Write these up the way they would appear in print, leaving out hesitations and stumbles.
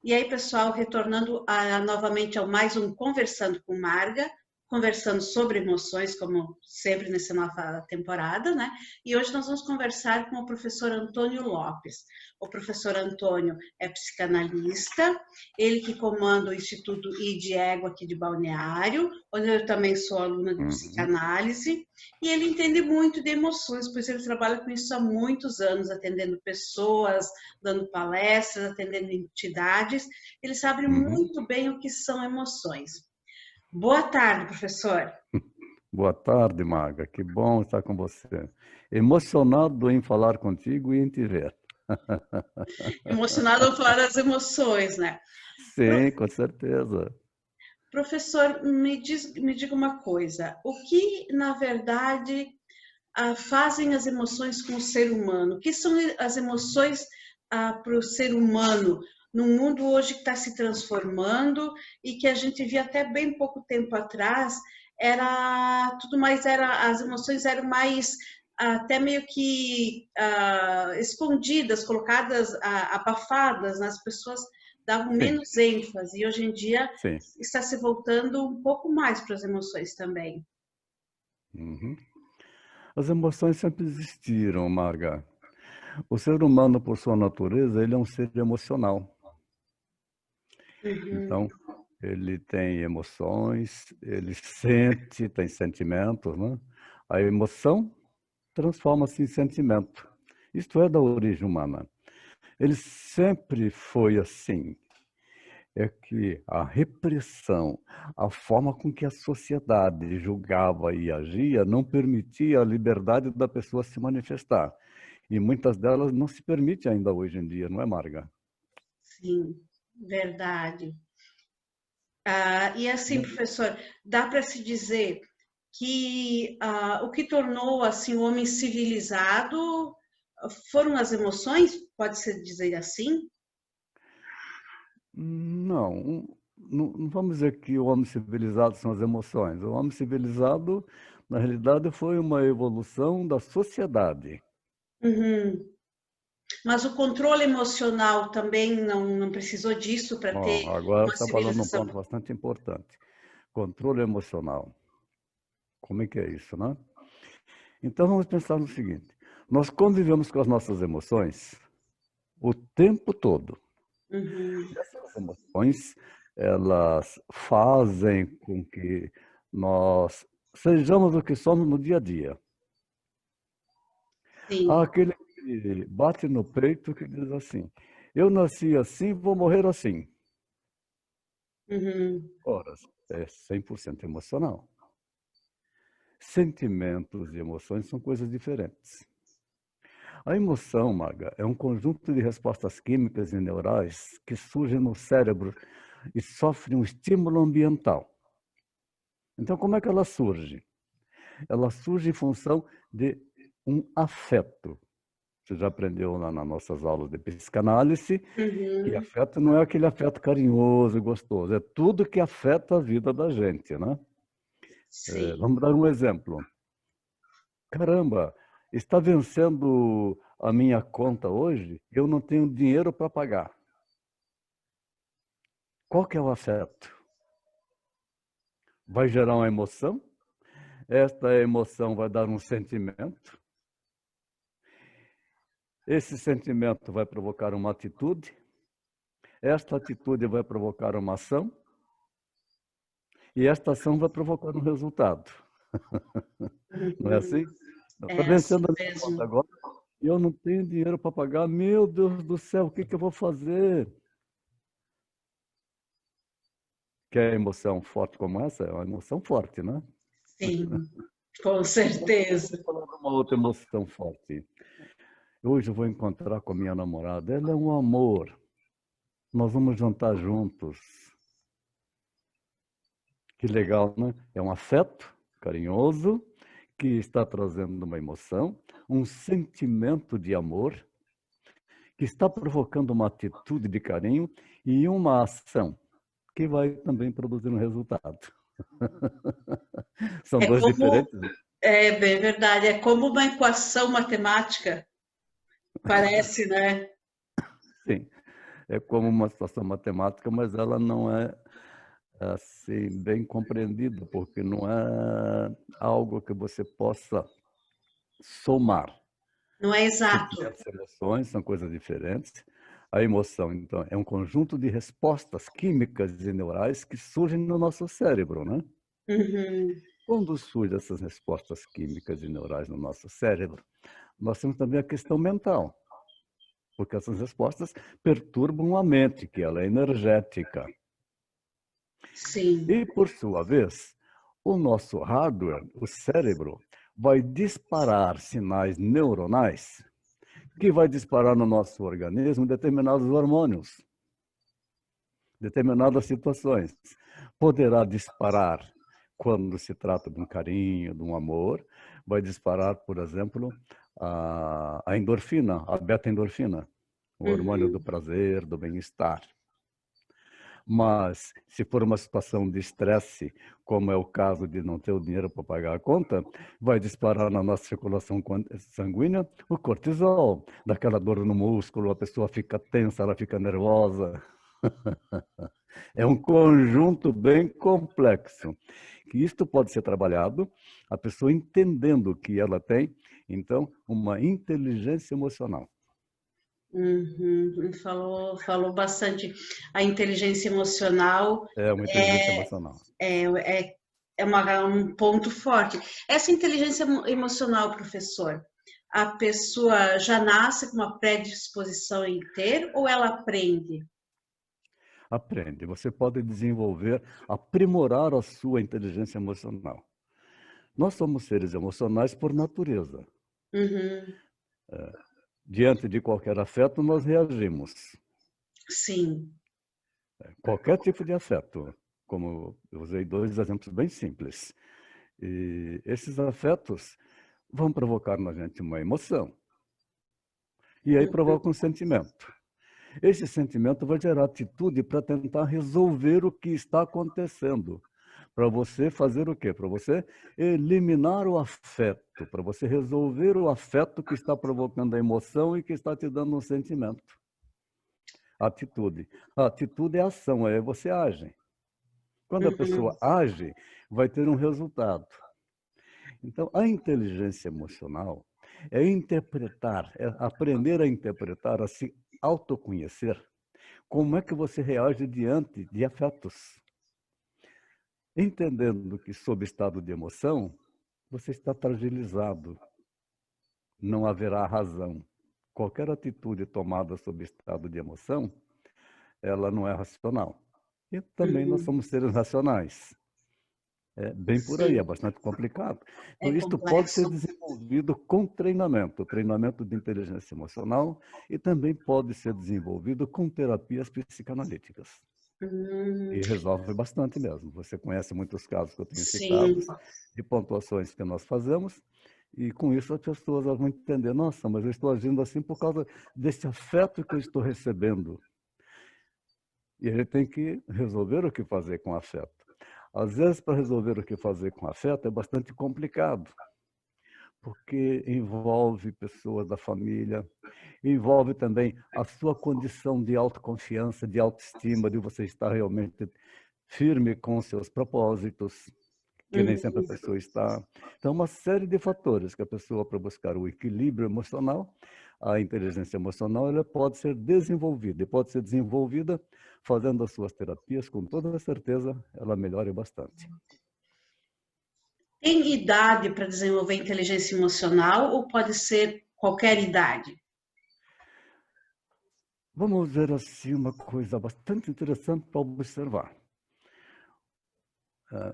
E aí, pessoal, retornando novamente ao mais um Conversando com Marga, conversando sobre emoções, como sempre nessa nova temporada, né? E hoje nós vamos conversar com o professor Antônio Lopes. O professor Antônio é psicanalista, ele que comanda o Instituto ID Ego aqui de Balneário, onde eu também sou aluna de psicanálise, e ele entende muito de emoções, pois ele trabalha com isso há muitos anos, atendendo pessoas, dando palestras, atendendo entidades. Ele sabe muito bem o que são emoções. Boa tarde, professor. Boa tarde, Marga. Que bom estar com você. Emocionado em falar contigo e em te ver. Emocionado ao falar das emoções, né? Sim, com certeza. Professor, me diga uma coisa. O que, na verdade, fazem as emoções com o ser humano? O que são as emoções para o ser humano? Num mundo hoje que está se transformando e que a gente via até bem pouco tempo atrás, as emoções eram mais até meio que escondidas, colocadas, abafadas, né? As pessoas davam menos ênfase, e hoje em dia está se voltando um pouco mais para as emoções também. As emoções sempre existiram, Marga. O ser humano, por sua natureza, ele é um ser emocional. Então, ele tem emoções, ele sente, tem sentimentos, né? A emoção transforma-se em sentimento. Isto é da origem humana. Ele sempre foi assim. É que a repressão, a forma com que a sociedade julgava e agia, não permitia a liberdade da pessoa se manifestar. E muitas delas não se permite ainda hoje em dia, não é, Marga? Sim, verdade. E assim, professor, dá para se dizer que o que tornou assim o homem civilizado foram as emoções? Pode-se dizer assim? Não, não vamos dizer que o homem civilizado são as emoções. O homem civilizado, na realidade, foi uma evolução da sociedade. Mas o controle emocional também não precisou disso para ter Bom, agora uma você está falando um civilização. ponto bastante importante. Controle emocional. Como é que é isso, né? Então vamos pensar no seguinte: nós convivemos com as nossas emoções o tempo todo. Essas emoções, elas fazem com que nós sejamos o que somos no dia a dia. Sim. Há aquele que bate no peito que diz assim: eu nasci assim, vou morrer assim. Ora, é 100% emocional. Sentimentos e emoções são coisas diferentes. A emoção, Maga, é um conjunto de respostas químicas e neurais que surgem no cérebro e sofrem um estímulo ambiental. Então, como é que ela surge? Ela surge em função de um afeto. Você já aprendeu lá nas nossas aulas de psicanálise que afeto não é aquele afeto carinhoso e gostoso, é tudo que afeta a vida da gente, né? Sim. Vamos dar um exemplo. Caramba, está vencendo a minha conta hoje, eu não tenho dinheiro para pagar. Qual que é o afeto? Vai gerar uma emoção, esta emoção vai dar um sentimento, esse sentimento vai provocar uma atitude, esta atitude vai provocar uma ação, e esta ação vai provocar um resultado. Não é assim? Está É assim vencendo a minha conta mesmo. agora, e eu não tenho dinheiro para pagar, meu Deus do céu, o que eu vou fazer? Quer emoção forte como essa? É uma emoção forte, né? Sim, com certeza. Vou falar de uma outra emoção forte. Hoje eu vou encontrar com a minha namorada. Ela é um amor. nós vamos jantar juntos. Que legal, né? É um afeto carinhoso que está trazendo uma emoção, um sentimento de amor, que está provocando uma atitude de carinho e uma ação que vai também produzir um resultado. São É dois como, diferentes. é bem verdade, é como uma equação matemática, parece, né? Sim, é como uma situação matemática, mas ela não é assim bem compreendida, porque não é algo que você possa somar. Não é exato. Sentimentos e emoções são coisas diferentes. A emoção, então, é um conjunto de respostas químicas e neurais que surgem no nosso cérebro, né? Uhum. Quando surgem essas respostas químicas e neurais no nosso cérebro, nós temos também a questão mental, porque essas respostas perturbam a mente, que ela é energética. Sim. E, por sua vez, o nosso hardware, o cérebro, vai disparar sinais neuronais que vai disparar no nosso organismo determinados hormônios, determinadas situações. Poderá disparar quando se trata de um carinho, de um amor, vai disparar, por exemplo, a endorfina, a beta-endorfina, o hormônio do Uhum. prazer, do bem-estar. Mas, se for uma situação de estresse, como é o caso de não ter o dinheiro para pagar a conta, vai disparar na nossa circulação sanguínea o cortisol, daquela dor no músculo, a pessoa fica tensa, ela fica nervosa. É um conjunto bem complexo. Que isto pode ser trabalhado, a pessoa entendendo que ela tem, então, uma inteligência emocional. Uhum. Falou bastante. A inteligência emocional É uma inteligência emocional. é, é, um ponto forte. Essa inteligência emocional, professor, a pessoa já nasce com uma predisposição em ter ou ela aprende? Aprende. Você pode desenvolver, aprimorar a sua inteligência emocional. Nós somos seres emocionais por natureza. Uhum. Diante de qualquer afeto, nós reagimos. Sim. Qualquer tipo de afeto. Como eu usei dois exemplos bem simples. E esses afetos vão provocar na gente uma emoção. E aí Uhum. provoca um sentimento. Esse sentimento vai gerar atitude para tentar resolver o que está acontecendo. Para você fazer o quê? Para você eliminar o afeto, para você resolver o afeto que está provocando a emoção e que está te dando um sentimento. Atitude. A atitude é ação, aí você age. Quando a Uhum. pessoa age, vai ter um resultado. Então, a inteligência emocional é interpretar, é aprender a interpretar, a se autoconhecer. Como é que você reage diante de afetos? Entendendo que, sob estado de emoção, você está fragilizado. Não haverá razão. Qualquer atitude tomada sob estado de emoção, ela não é racional. E também nós Uhum. somos seres racionais. É bem por aí, é Sim, bastante complicado. é Então, isto pode ser complexo. desenvolvido com treinamento de inteligência emocional, e também pode ser desenvolvido com terapias psicanalíticas. Hum, E resolve bastante mesmo. Você conhece muitos casos que eu tenho sim. citados, de pontuações que nós fazemos, e com isso as pessoas vão entender, nossa, mas eu estou agindo assim por causa desse afeto que eu estou recebendo. E ele tem que resolver o que fazer com afeto. Às vezes, para resolver o que fazer com afeto é bastante complicado, porque envolve pessoas da família, envolve também a sua condição de autoconfiança, de autoestima, de você estar realmente firme com os seus propósitos, que nem sempre a Uhum. pessoa está. Então, uma série de fatores que a pessoa, para buscar o equilíbrio emocional, a inteligência emocional, ela pode ser desenvolvida, e pode ser desenvolvida fazendo as suas terapias, com toda certeza, ela melhora bastante. Tem idade para desenvolver inteligência emocional ou pode ser qualquer idade? Vamos ver assim uma coisa bastante interessante para observar.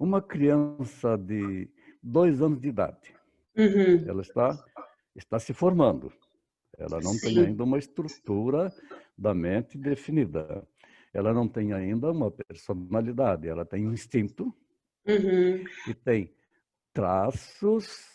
Uma criança de 2 anos de idade, Uhum. ela está se formando. Ela não tem Sim. ainda uma estrutura da mente definida. ela não tem ainda uma personalidade, ela tem um instinto Uhum. e tem traços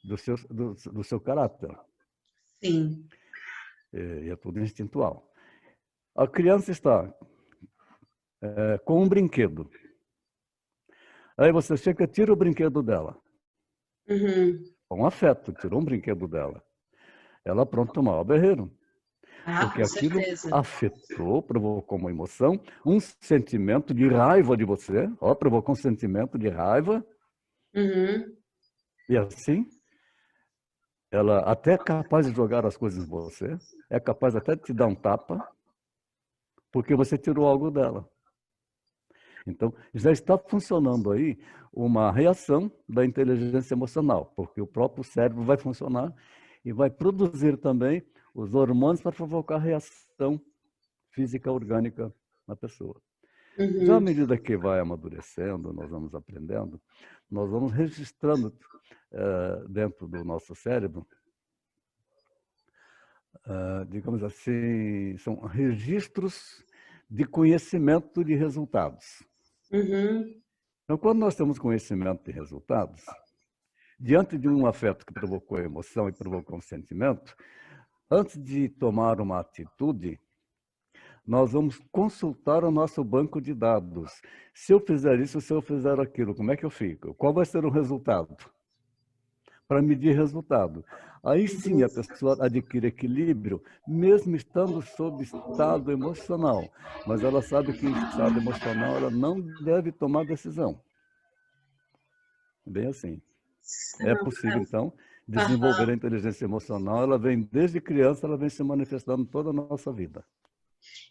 do seu caráter. Sim. E é tudo instintual. A criança está com um brinquedo. Aí você chega e tira o brinquedo dela. Uhum. Com afeto, tirou um brinquedo dela. Ela pronto o maior berreiro. Ah, Porque com aquilo certeza. afetou, provocou uma emoção, um sentimento de raiva de você, provocou um sentimento de raiva, Uhum. e assim, ela até é capaz de jogar as coisas em você, é capaz até de te dar um tapa, porque você tirou algo dela. Então, já está funcionando aí uma reação da inteligência emocional, porque o próprio cérebro vai funcionar e vai produzir também os hormônios para provocar reação física orgânica na pessoa. Já à Uhum. medida que vai amadurecendo, nós vamos aprendendo, nós vamos registrando dentro do nosso cérebro, digamos assim, são registros de conhecimento de resultados. Uhum. Então, quando nós temos conhecimento de resultados, diante de um afeto que provocou emoção e provocou um sentimento, antes de tomar uma atitude, nós vamos consultar o nosso banco de dados. Se eu fizer isso, se eu fizer aquilo, como é que eu fico? Qual vai ser o resultado? Para medir resultado. Aí sim Uhum. a pessoa adquire equilíbrio, mesmo estando sob estado emocional. Mas ela sabe que em estado emocional ela não deve tomar decisão. Bem assim. É Não, possível, então, aham. desenvolver a inteligência emocional. Ela vem desde criança, ela vem se manifestando toda a nossa vida.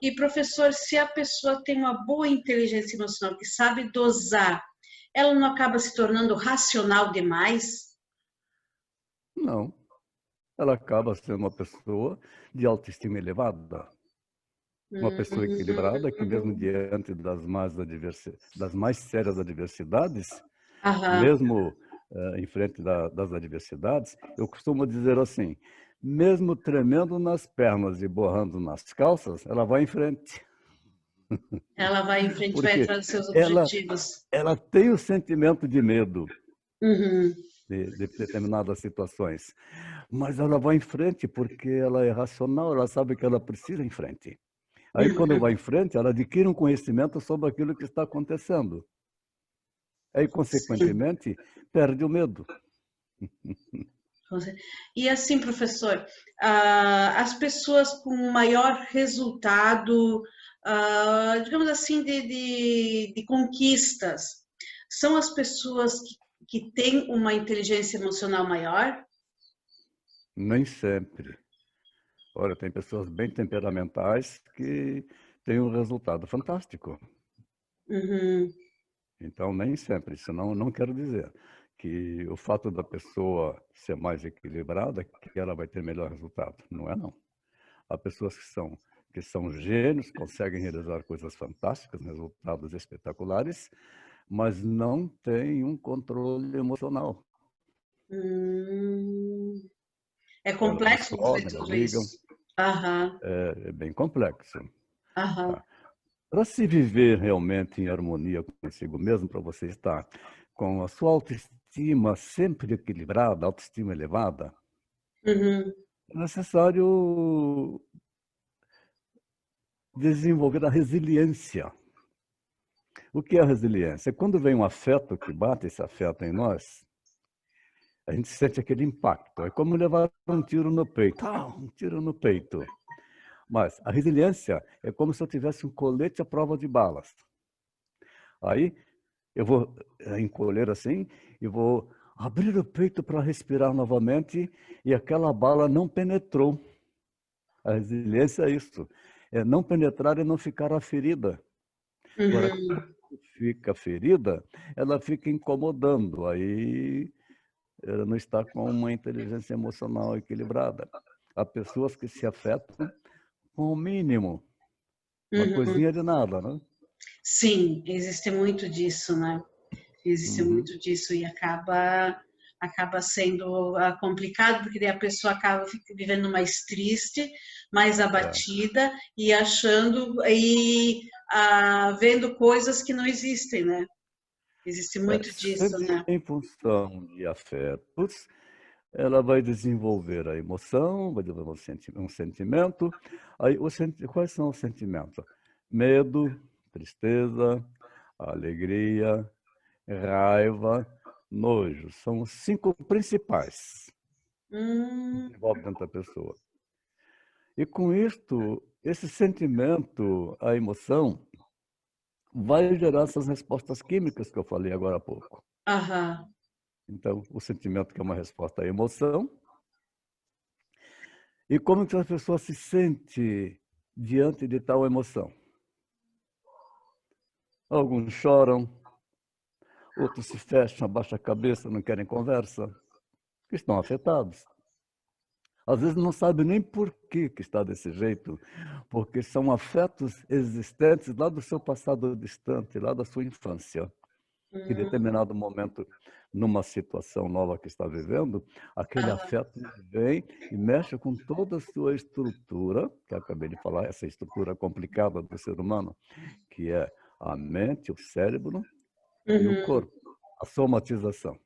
E professor, se a pessoa tem uma boa inteligência emocional, que sabe dosar, ela não acaba se tornando racional demais? Não. Ela acaba sendo uma pessoa de autoestima elevada. Uma pessoa equilibrada que mesmo Uhum. diante das mais sérias adversidades, Aham. mesmo em frente das adversidades, eu costumo dizer assim, mesmo tremendo nas pernas e borrando nas calças, ela vai em frente. Ela vai em frente, vai Porque atrás dos seus ela, objetivos. ela tem o sentimento de medo Uhum. de determinadas situações, mas ela vai em frente porque ela é racional, ela sabe que ela precisa ir em frente. Aí, quando vai em frente, ela adquire um conhecimento sobre aquilo que está acontecendo. Aí, Sim. consequentemente, perde o medo. E assim, professor, as pessoas com maior resultado, digamos assim, de conquistas, são as pessoas que têm uma inteligência emocional maior? Nem sempre. Olha, tem pessoas bem temperamentais que têm um resultado fantástico. Uhum. Então, nem sempre. Isso não quero dizer que o fato da pessoa ser mais equilibrada, que ela vai ter melhor resultado. Não é, não. Há pessoas que são gênios, conseguem realizar coisas fantásticas, resultados espetaculares, mas não têm um controle emocional. Hum. É Elas complexo dizer discordam, elas tudo brigam, isso. Aham, é bem complexo. aham. Tá? Para se viver realmente em harmonia consigo mesmo, para você estar com a sua autoestima sempre equilibrada, autoestima elevada, Uhum. é necessário desenvolver a resiliência. O que é a resiliência? Quando vem um afeto que bate esse afeto em nós, a gente sente aquele impacto. É como levar um tiro no peito. Um tiro no peito. Mas a resiliência é como se eu tivesse um colete à prova de balas. Aí eu vou encolher assim e vou abrir o peito para respirar novamente e aquela bala não penetrou. A resiliência é isso. É não penetrar e não ficar a ferida. Agora, Uhum. quando fica ferida, ela fica incomodando. Aí ela não está com uma inteligência emocional equilibrada. Há pessoas que se afetam com o mínimo, uma Uhum. coisinha de nada, né? Sim, existe muito disso, né? Existe Uhum. muito disso e acaba. acaba sendo complicado, porque daí a pessoa acaba vivendo mais triste, mais abatida e achando e vendo coisas que não existem, né? Existe muito disso, Sempre né? em função de afetos, ela vai desenvolver a emoção, vai desenvolver um sentimento. Aí, quais são os sentimentos? Medo, tristeza, alegria, raiva, nojo. São os 5 principais que envolvem dentro da pessoa. E com isto, esse sentimento, a emoção, vai gerar essas respostas químicas que eu falei agora há pouco. Aham. Então, o sentimento que é uma resposta à emoção. E como que a pessoa se sente diante de tal emoção? Alguns choram, outros se fecham, abaixam a cabeça, não querem conversa, estão afetados. Às vezes não sabe nem por que está desse jeito, porque são afetos existentes lá do seu passado distante, lá da sua infância. Que em determinado momento, numa situação nova que está vivendo, aquele afeto vem e mexe com toda a sua estrutura, que eu acabei de falar, essa estrutura complicada do ser humano, que é a mente, o cérebro e o corpo, a somatização.